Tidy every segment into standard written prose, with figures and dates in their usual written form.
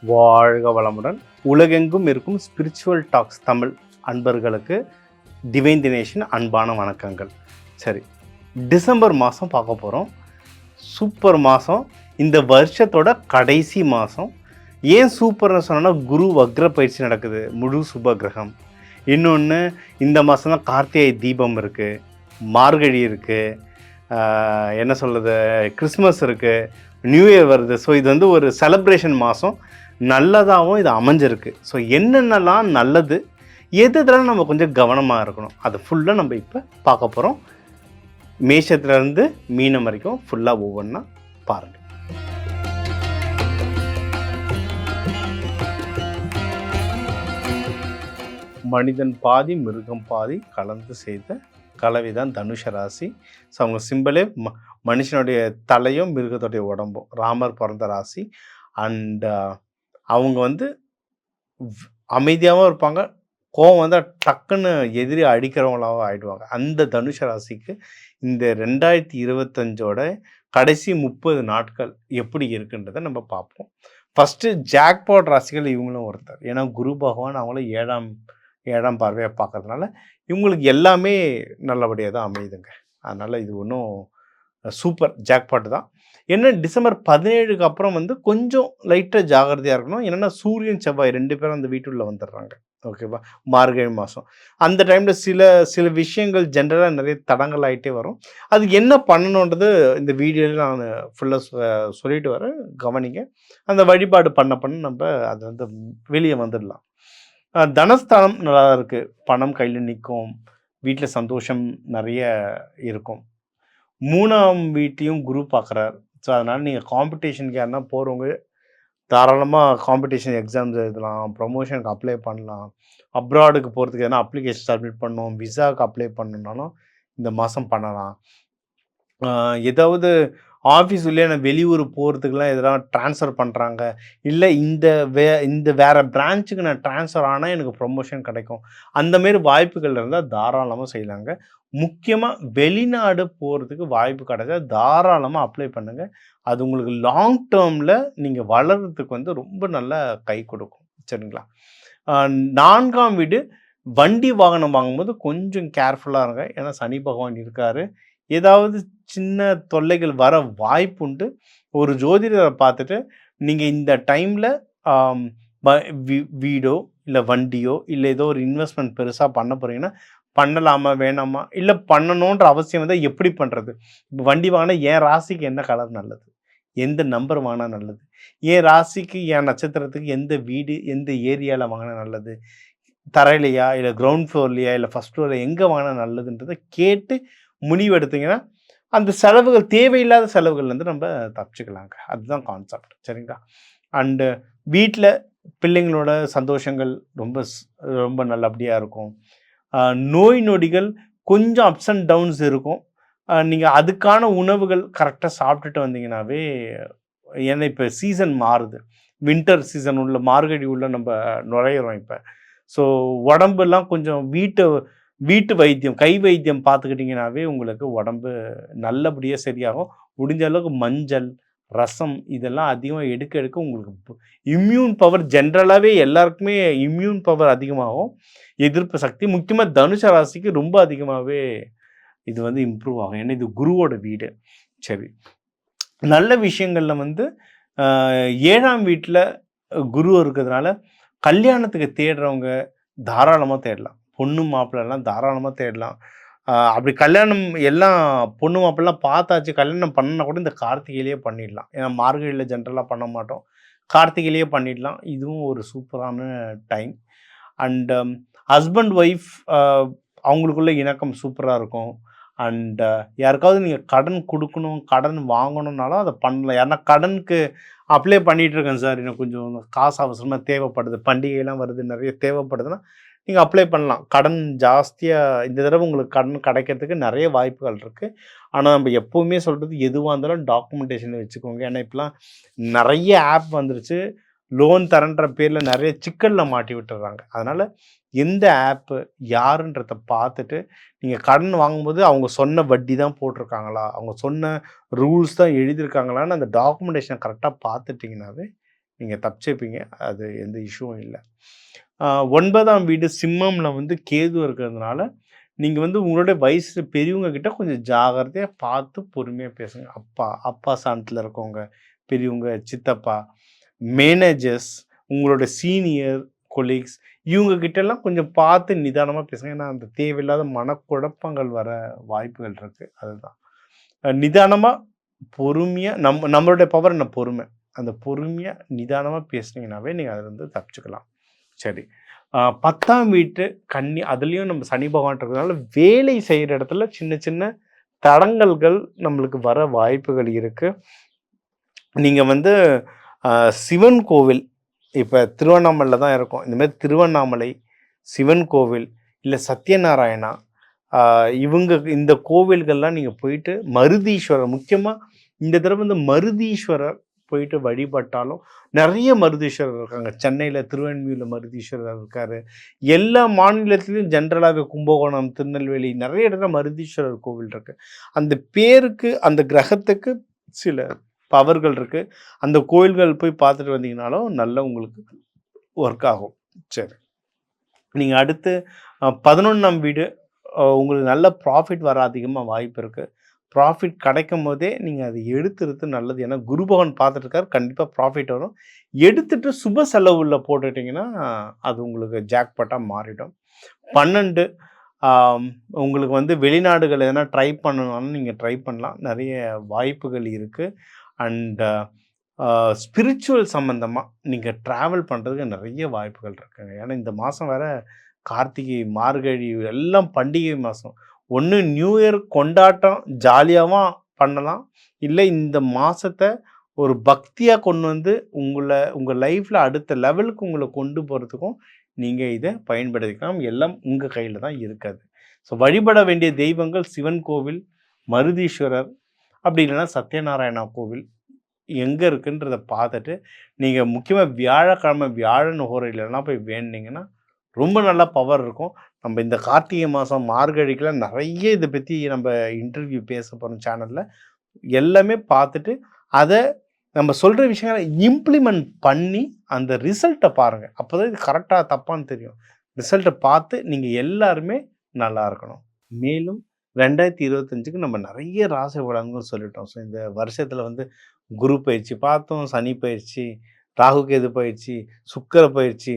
வாழ்க வளமுடன். உலகெங்கும் இருக்கும் ஸ்பிரிச்சுவல் டாக்ஸ் தமிழ் அன்பர்களுக்கு டிவைன் தினேஷின் அன்பான வணக்கங்கள். சரி, டிசம்பர் மாதம் பார்க்க போகிறோம். சூப்பர் மாதம், இந்த வருஷத்தோட கடைசி மாதம். ஏன் சூப்பர்னு சொன்னோன்னா, குரு வக்ர பயிற்சி நடக்குது, முழு சுப கிரகம். இன்னொன்று, இந்த மாதம் தான் கார்த்திகை தீபம் இருக்குது, மார்கழி இருக்குது, என்ன சொல்கிறது, கிறிஸ்மஸ் இருக்குது, நியூ இயர் வருது. ஸோ இது வந்து ஒரு செலப்ரேஷன் மாதம். நல்லதாகவும் இது அமைஞ்சிருக்கு. ஸோ என்னென்னலாம் நல்லது, எதுலாம் நம்ம கொஞ்சம் கவனமாக இருக்கணும், அதை ஃபுல்லாக நம்ம இப்போ பார்க்க போகிறோம். மேஷத்துலேருந்து மீனம் வரைக்கும் ஃபுல்லாக ஒவ்வொன்றா பாருங்கள். மனிதன் பாதி மிருகம் பாதி கலந்து செய்த கலவைதான் தனுஷ ராசி. ஸோ அவங்க சிம்பிளே மனுஷனுடைய தலையும் மிருகத்துடைய உடம்பும். ராமர் பிறந்த ராசி. அண்ட் அவங்க வந்து அமைதியாகவும் இருப்பாங்க, கோவம் வந்தால் டக்குன்னு எதிரி அடிக்கிறவங்களாகவும் ஆகிடுவாங்க. அந்த தனுஷ ராசிக்கு இந்த 2025 கடைசி 30 நாட்கள் எப்படி இருக்குன்றதை நம்ம பார்ப்போம். ஃபஸ்ட்டு ஜாக்பாட் ராசிகள் இவங்களும் ஒருத்தர். ஏன்னா குரு பகவான் அவங்கள ஏழாம் பார்வையாக பார்க்கறதுனால இவங்களுக்கு எல்லாமே நல்லபடியாக தான் அமையுதுங்க. அதனால் இது ஒன்றும் சூப்பர் ஜாக்பாட் தான். என்ன, டிசம்பர் 17க்கு அப்புறம் வந்து கொஞ்சம் லைட்டாக ஜாகிரதையாக இருக்கணும். என்னென்னா சூரியன் செவ்வாய் 2 பேரும் அந்த வீட்டுள்ள வந்துடுறாங்க. ஓகேவா, மார்கழி மாதம் அந்த டைமில் சில விஷயங்கள் ஜென்ரலாக நிறைய தடங்கள் ஆகிட்டே வரும். அது என்ன பண்ணணுன்றது இந்த வீடியோவில் நான் ஃபுல்லாக சொல்லிட்டு வரேன், கவனிங்க. அந்த வழிபாடு பண்ண நம்ம அது வந்து வெளியே வந்துடலாம். தனஸ்தானம் நல்லா இருக்குது, பணம் கையில் நிற்கும், வீட்டில் சந்தோஷம் நிறைய இருக்கும். 3ஆம் வீட்டையும் குரு பார்க்குறார். ஸோ அதனால் நீங்கள் காம்படிஷனுக்கு யாருன்னா போகிறவங்க தாராளமாக காம்படிஷன் எக்ஸாம்ஸ் எழுதலாம், ப்ரொமோஷனுக்கு அப்ளை பண்ணலாம், அப்ராடுக்கு போகிறதுக்கு எதனா அப்ளிகேஷன் சப்மிட் பண்ணணும், விசாவுக்கு அப்ளை பண்ணணுன்னாலும் இந்த மாதம் பண்ணலாம். ஏதாவது ஆஃபீஸ் உள்ளே நான் வெளியூர் போகிறதுக்கெலாம் எதெல்லாம் ட்ரான்ஸ்ஃபர் பண்ணுறாங்க, இல்லை இந்த வேறு பிரான்ச்சுக்கு நான் ட்ரான்ஸ்ஃபர் ஆனால் எனக்கு ப்ரொமோஷன் கிடைக்கும், அந்தமாரி வாய்ப்புகள் இருந்தால் தாராளமாக செய்யலாங்க. முக்கியமாக வெளிநாடு போகிறதுக்கு வாய்ப்பு கிடைச்சா தாராளமாக அப்ளை பண்ணுங்கள். அது உங்களுக்கு லாங் டேர்மில் நீங்கள் வளர்கிறதுக்கு வந்து ரொம்ப நல்லா கை கொடுக்கும். சரிங்களா. 4ஆம் வீடு வண்டி வாகனம் வாங்கும்போது கொஞ்சம் கேர்ஃபுல்லாக இருங்க. ஏன்னா சனி பகவான் இருக்கார். ஏதாவது சின்ன தொல்லைகள் வர வாய்ப்புண்டு. ஒரு ஜோதிடரை பார்த்துட்டு நீங்கள் இந்த டைமில் வீடோ இல்லை வண்டியோ இல்லை ஏதோ ஒரு இன்வெஸ்ட்மெண்ட் பெருசாக பண்ண போகிறீங்கன்னா பண்ணலாமா வேணாமா, இல்லை பண்ணணுன்ற அவசியம் வந்து எப்படி பண்ணுறது. இப்போ வண்டி வாங்கினா என் ராசிக்கு என்ன கலர் நல்லது, எந்த நம்பர் வாங்கினா நல்லது, என் ராசிக்கு என் நட்சத்திரத்துக்கு எந்த வீடு எந்த ஏரியாவில் வாங்கினா நல்லது, தரையிலையா இல்லை கிரவுண்ட் ஃப்ளோர்லையா இல்லை ஃபஸ்ட் ஃப்ளோரில் எங்கே வாங்கினா நல்லதுன்றதை கேட்டு முடிவு எடுத்திங்கன்னா அந்த செலவுகள், தேவையில்லாத செலவுகள்லேருந்து நம்ம தப்பிச்சுக்கலாங்க. அதுதான் கான்செப்ட். சரிங்களா. அண்டு வீட்டில் பிள்ளைங்களோட சந்தோஷங்கள் ரொம்ப நல்லபடியாக இருக்கும். நோய் நொடிகள் கொஞ்சம் அப்ஸ் அண்ட் டவுன்ஸ் இருக்கும். நீங்கள் அதுக்கான உணவுகள் கரெக்டாக சாப்பிட்டுட்டு வந்தீங்கன்னாவே, ஏன்னா இப்போ சீசன் மாறுது, வின்டர் சீசன் உள்ள மார்கழி உள்ள நம்ம நுழையிறோம் இப்போ. ஸோ உடம்புலாம் கொஞ்சம் வீட்டு வைத்தியம், கை வைத்தியம் பார்த்துக்கிட்டிங்கனாவே உங்களுக்கு உடம்பு நல்லபடியாக சரியாகும். முடிஞ்ச அளவுக்கு மஞ்சள், ரசம் இதெல்லாம் அதிகமாக எடுக்க உங்களுக்கு இம்யூன் பவர், ஜென்ரலாகவே எல்லாருக்குமே இம்யூன் பவர் அதிகமாகும், எதிர்ப்பு சக்தி முக்கியமாக தனுஷ ராசிக்கு ரொம்ப அதிகமாகவே இது வந்து இம்ப்ரூவ் ஆகும். ஏன்னா இது குருவோட வீடு. சரி, நல்ல விஷயங்களில் வந்து 7ஆம் வீட்டில் குரு இருக்கிறதுனால கல்யாணத்துக்கு தேடுறவங்க தாராளமாக தேடலாம். பொண்ணு மாப்பிள்ளெல்லாம் தாராளமாக தேடலாம். அப்படி கல்யாணம் எல்லாம் பொண்ணு மாப்பிள்ளலாம் பார்த்தாச்சு, கல்யாணம் பண்ணால் கூட இந்த கார்த்திகையிலேயே பண்ணிடலாம். ஏன்னா மார்கழியில் ஜென்ரலாக பண்ண மாட்டோம், கார்த்திகையிலேயே பண்ணிடலாம். இதுவும் ஒரு சூப்பரான டைம். அண்ட் ஹஸ்பண்ட் ஒய்ஃப் அவங்களுக்குள்ள இணக்கம் சூப்பராக இருக்கும். அண்ட் யாருக்காவது நீங்கள் கடன் கொடுக்கணும், கடன் வாங்கணுன்னாலும் அதை பண்ணலாம். யாருன்னா கடனுக்கு அப்ளை பண்ணிகிட்ருக்கேன் சார், எனக்கு கொஞ்சம் காசு அவசரமாக தேவைப்படுது, பண்டிகைலாம் வருது, நிறைய தேவைப்படுதுன்னா நீங்கள் அப்ளை பண்ணலாம். கடன் ஜாஸ்தியாக இந்த தடவை உங்களுக்கு கடன் கிடைக்கிறதுக்கு நிறைய வாய்ப்புகள் இருக்குது. ஆனால் நம்ம எப்போவுமே சொல்கிறது, எதுவாக இருந்தாலும் டாக்குமெண்டேஷன் வச்சுக்கோங்க. ஏன்னா இப்போலாம் நிறைய ஆப் வந்துருச்சு, லோன் தரன்ற பேரில் நிறைய சிக்கலில் மாட்டி விட்டுறாங்க. அதனால் எந்த ஆப்பு யாருன்றதை பார்த்துட்டு நீங்கள் கடன் வாங்கும்போது அவங்க சொன்ன வட்டி தான் போட்டிருக்காங்களா, அவங்க சொன்ன ரூல்ஸ் தான் எழுதியிருக்காங்களான்னு அந்த டாக்குமெண்டேஷனை கரெக்டாக பார்த்துட்டிங்கனாவே நீங்கள் தப்பிச்சுப்பீங்க. அது எந்த இஷ்யூவும் இல்லை. 9ஆம் வீடு சிம்மமில் வந்து கேது இருக்கிறதுனால நீங்கள் வந்து உங்களுடைய வயசு பெரியவங்க கிட்ட கொஞ்சம் ஜாகிரதையாக பார்த்து பொறுமையாக பேசுங்க. அப்பா அப்பா ஸ்தானத்தில் இருக்கவங்க, பெரியவங்க, சித்தப்பா, மேனேஜர்ஸ், உங்களோட சீனியர் கொலீக்ஸ், இவங்க கிட்டலாம் கொஞ்சம் பார்த்து நிதானமாக பேசுங்க. ஏன்னா அந்த தேவையில்லாத மனக்குழப்பங்கள் வர வாய்ப்புகள் இருக்குது. அதுதான் நிதானமாக பொறுமையாக நம்மளுடைய பவர் என்ன பொறுமை. அந்த பொறுமையாக நிதானமாக பேசுனீங்கன்னாவே நீங்கள் அதிலேருந்து தப்பிச்சுக்கலாம். சரி, 10ஆம் வீட்டு கன்னி, அதுலேயும் நம்ம சனி பகவான் இருக்கிறதுனால வேலை செய்கிற இடத்துல சின்ன சின்ன தடங்கல்கள் நம்மளுக்கு வர வாய்ப்புகள் இருக்குது. நீங்கள் வந்து சிவன் கோவில், இப்போ திருவண்ணாமலையில் தான் இருக்கும். இந்தமாதிரி திருவண்ணாமலை, சிவன் கோவில், இல்லை சத்யநாராயணா, இவங்க இந்த கோவில்கள்லாம் நீங்கள் போயிட்டு மருதீஸ்வரர், முக்கியமாக இந்த தடவை வந்து மருதீஸ்வரர் போயிட்டு வழிபட்டாலும், நிறைய மருதீஸ்வரர் இருக்காங்க. சென்னையில் திருவெண்மூரில் மருதீஸ்வரர் இருக்கார். எல்லா மாநிலத்திலையும் ஜென்ரலாகவே கும்பகோணம், திருநெல்வேலி, நிறைய இடத்துல மருதீஸ்வரர் கோவில் இருக்குது. அந்த பேருக்கு, அந்த கிரகத்துக்கு சில பவர்கள் இருக்குது. அந்த கோயில்கள் போய் பார்த்துட்டு வந்தீங்கனாலும் நல்லா உங்களுக்கு ஒர்க் ஆகும். சரி, நீங்கள் அடுத்து 11ஆம் வீடு, உங்களுக்கு நல்ல ப்ராஃபிட் வர அதிகமாக வாய்ப்பு இருக்குது. ப்ராஃபிட் கிடைக்கும் போதே நீங்கள் அதை எடுத்துறது நல்லது. ஏன்னா குரு பகவான் பார்த்துட்ருக்கார், கண்டிப்பாக ப்ராஃபிட் வரும். எடுத்துகிட்டு சுப செலவுல போட்டுட்டிங்கன்னா அது உங்களுக்கு ஜாக்பாட்டாக மாறிடும். 12 உங்களுக்கு வந்து வெளிநாடுகள் எதனா ட்ரை பண்ணணும்னாலும் நீங்கள் ட்ரை பண்ணலாம். நிறைய வாய்ப்புகள் இருக்குது. அண்ட் ஸ்பிரிச்சுவல் சம்மந்தமாக நீங்கள் ட்ராவல் பண்ணுறதுக்கு நிறைய வாய்ப்புகள் இருக்குங்க. ஏன்னா இந்த மாதம் வேறு கார்த்திகை, மார்கழி எல்லாம் பண்டிகை மாதம். ஒன்று நியூ இயர் கொண்டாட்டம் ஜாலியாகவும் பண்ணலாம், இல்லை இந்த மாதத்தை ஒரு பக்தியாக கொண்டு வந்து உங்கள் லைஃப்பில் அடுத்த லெவலுக்கு உங்களை கொண்டு போகிறதுக்கும் நீங்கள் இதை பயன்படுத்திக்கலாம். எல்லாம் உங்கள் கையில் தான் இருக்காது. ஸோ வழிபட வேண்டிய தெய்வங்கள் சிவன் கோவில், மருதீஸ்வரர், அப்படி இல்லைன்னா சத்யநாராயணா கோவில் எங்கே இருக்குன்றதை பார்த்துட்டு நீங்கள் முக்கியமாக வியாழக்கிழமை வியாழன் ஹோரையிலலாம் போய் வேண்டிங்கன்னா ரொம்ப நல்லா பவர் இருக்கும். நம்ம இந்த கார்த்திகை மாதம் மார்கழிக்கெலாம் நிறைய இதை பற்றி நம்ம இன்டர்வியூ பேச போகிறோம் சேனலில். எல்லாமே பார்த்துட்டு அதை நம்ம சொல்கிற விஷயங்களை இம்ப்ளிமெண்ட் பண்ணி அந்த ரிசல்ட்டை பாருங்கள். அப்போ தான் இது கரெக்டாக தப்பான்னு தெரியும். ரிசல்ட்டை பார்த்து நீங்கள் எல்லாருமே நல்லா இருக்கணும். மேலும் 2025க்கு நம்ம நிறைய ராசி பலன்கள் சொல்லிட்டோம். ஸோ இந்த வருஷத்தில் வந்து குரு பயிற்சி பார்த்தோம், சனி பயிற்சி, ராகு கேது பயிற்சி, சுக்கிர பயிற்சி,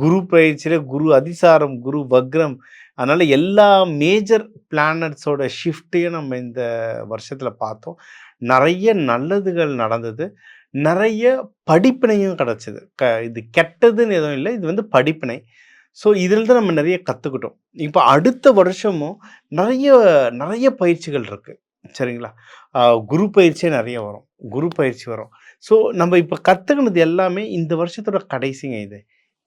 குரு பயிற்சியில் குரு அதிசாரம், குரு வக்ரம். அதனால் எல்லா மேஜர் பிளானட்ஸோட ஷிஃப்ட்டையும் நம்ம இந்த வருஷத்தில் பார்த்தோம். நிறைய நல்லதுகள் நடந்தது, நிறைய படிப்பினையும் கிடச்சிது. இது கெட்டதுன்னு எதுவும் இல்லை, இது வந்து படிப்பினை. ஸோ இதில் தான் நம்ம நிறைய கற்றுக்கிட்டோம். இப்போ அடுத்த வருஷமும் நிறைய நிறைய பயிற்சிகள் இருக்குது, சரிங்களா? குரு பயிற்சியே நிறைய வரும், குரு பயிற்சி வரும். ஸோ நம்ம இப்போ கற்றுக்கினது எல்லாமே இந்த வருஷத்தோட கடைசிங்க. இது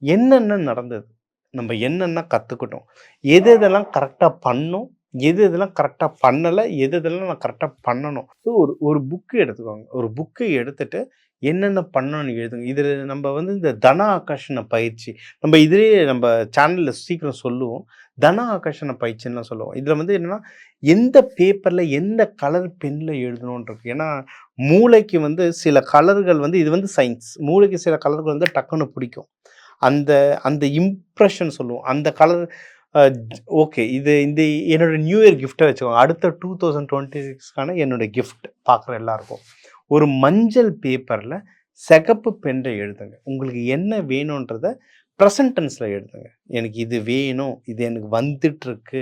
என்னென்ன நடந்தது, நம்ம என்னென்ன கற்றுக்கிட்டோம், எது எதெல்லாம் கரெக்டாக பண்ணோம், எது எதெல்லாம் கரெக்டாக பண்ணலை, எது எதெல்லாம் நான் கரெக்டாக பண்ணணும். ஸோ ஒரு புக்கு எடுத்துக்கோங்க. ஒரு புக்கை எடுத்துகிட்டு என்னென்ன பண்ணணும்னு எழுதுங்க. இதில் நம்ம வந்து இந்த தன ஆகர்ஷண பயிற்சி, நம்ம இதிலேயே நம்ம சேனலில் சீக்கிரம் சொல்லுவோம். தன ஆகர்ஷண பயிற்சின்னுலாம் சொல்லுவோம். இதில் வந்து என்னென்னா எந்த பேப்பரில் எந்த கலர் பெனில் எழுதணும்னு இருக்கு. ஏன்னா மூளைக்கு வந்து சில கலர்கள் வந்து, இது வந்து சயின்ஸ், மூளைக்கு சில கலர்கள் வந்து டக்குன்னு பிடிக்கும். அந்த அந்த இம்ப்ரெஷன் சொல்லுவோம். அந்த கலர் ஓகே, இது இந்த என்னோடய நியூ இயர் கிஃப்ட்டை வச்சுக்கோங்க. அடுத்த 2026க்கான என்னோடய கிஃப்ட் பார்க்குற எல்லாருக்கும் ஒரு மஞ்சள் பேப்பரில் சிகப்பு பென்றை எழுதுங்க. உங்களுக்கு என்ன வேணுன்றதை ப்ரெசன்ட் டென்ஸில் எழுதுங்க. எனக்கு இது வேணும், இது எனக்கு வந்துட்டுருக்கு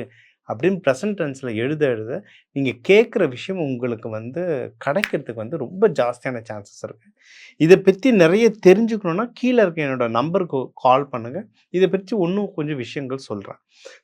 அப்படின்னு ப்ரெசன்ட் டென்ஸில் எழுத நீங்கள் கேட்குற விஷயம் உங்களுக்கு வந்து கிடைக்கிறதுக்கு வந்து ரொம்ப ஜாஸ்தியான சான்சஸ் இருக்குது. இதை பற்றி நிறைய தெரிஞ்சுக்கணுன்னா கீழே இருக்க என்னோடய நம்பருக்கு கால் பண்ணுங்கள். இதை பற்றி இன்னும் கொஞ்சம் விஷயங்கள் சொல்கிறேன்.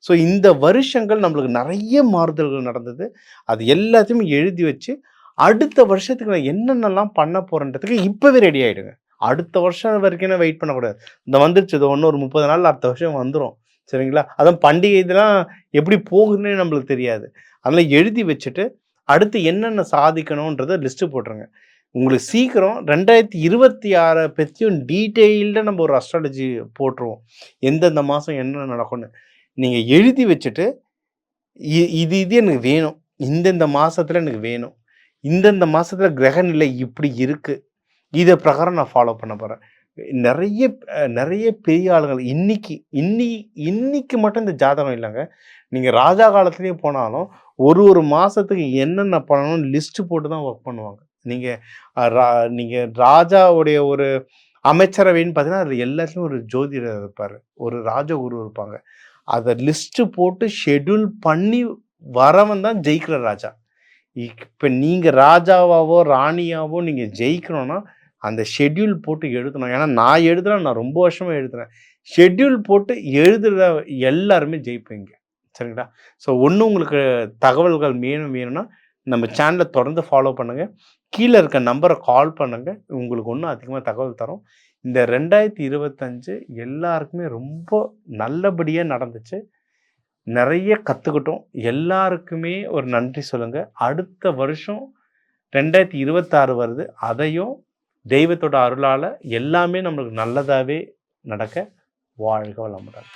ஸோ இந்த வருஷங்கள் நம்மளுக்கு நிறைய மாறுதல்கள் நடந்தது. அது எல்லாத்தையும் எழுதி வச்சு அடுத்த வருஷத்துக்கு நான் என்னென்னலாம் பண்ண போகிறேன்றதுக்கு இப்போவே ரெடி ஆகிடுங்க. அடுத்த வருஷம் வரைக்கும் வெயிட் பண்ணக்கூடாது. இந்த வந்துருச்சு, இது ஒன்று ஒரு 30 நாள் அடுத்த வருஷம் வந்துடும், சரிங்களா? அதுவும் பண்டிகை இதெல்லாம் எப்படி போகுதுன்னே நம்மளுக்கு தெரியாது. அதெல்லாம் எழுதி வச்சுட்டு அடுத்து என்னென்ன சாதிக்கணுன்றதை லிஸ்ட்டு போட்டுருங்க. உங்களுக்கு சீக்கிரம் 2026 பற்றியும் டீட்டெயில்டாக நம்ம ஒரு அஸ்ட்ராலஜி போட்டுருவோம். எந்தெந்த மாதம் என்ன நடக்கும்னு நீங்கள் எழுதி வச்சுட்டு, இது எனக்கு வேணும், இந்தந்த மாதத்தில் எனக்கு வேணும், இந்தந்த மாதத்தில் கிரகநிலை இப்படி இருக்குது, இதை பிரகாரம் நான் ஃபாலோ பண்ண போகிறேன். நிறைய பெரிய ஆளுங்கள் இன்னைக்கு மட்டும் இந்த ஜாதகம் இல்லைங்க. நீங்கள் ராஜா காலத்துலேயே போனாலும் ஒரு மாதத்துக்கு என்னென்ன பண்ணணும்னு லிஸ்ட்டு போட்டு தான் ஒர்க் பண்ணுவாங்க. நீங்கள் ராஜாவுடைய ஒரு அமைச்சரவைன்னு பார்த்தீங்கன்னா, அதில் எல்லாத்துலேயும் ஒரு ஜோதிடர் இருப்பார், ஒரு ராஜகுரு இருப்பாங்க. அதை லிஸ்ட்டு போட்டு ஷெட்யூல் பண்ணி வரவன் தான் ஜெயிக்கிற ராஜா. இப்போ நீங்கள் ராஜாவாவோ ராணியாவோ நீங்கள் ஜெயிக்கணும்னா அந்த ஷெட்யூல் போட்டு எழுதணும். ஏன்னா நான் எழுதுறேன், நான் ரொம்ப வருஷமாக எழுதுறேன். ஷெட்யூல் போட்டு எழுதுகிற எல்லாருமே ஜெயிப்பீங்க. சரிங்களா? ஸோ ஒன்று உங்களுக்கு தகவல்கள் வேணும்னா நம்ம சேனலை தொடர்ந்து ஃபாலோ பண்ணுங்கள். கீழே இருக்க நம்பரை கால் பண்ணுங்கள். உங்களுக்கு ஒன்றும் அதிகமாக தகவல் தரோம். இந்த 2025 எல்லாருக்குமே ரொம்ப நல்லபடியாக நடந்துச்சு. நிறைய கற்றுக்கிட்டோம். எல்லாருக்குமே ஒரு நன்றி சொல்லுங்கள். அடுத்த வருஷம் 2026 வருது. அதையும் தெய்வத்தோட அருளால் எல்லாமே நம்மளுக்கு நல்லதாகவே நடக்க வாழ்க வளமுடன்.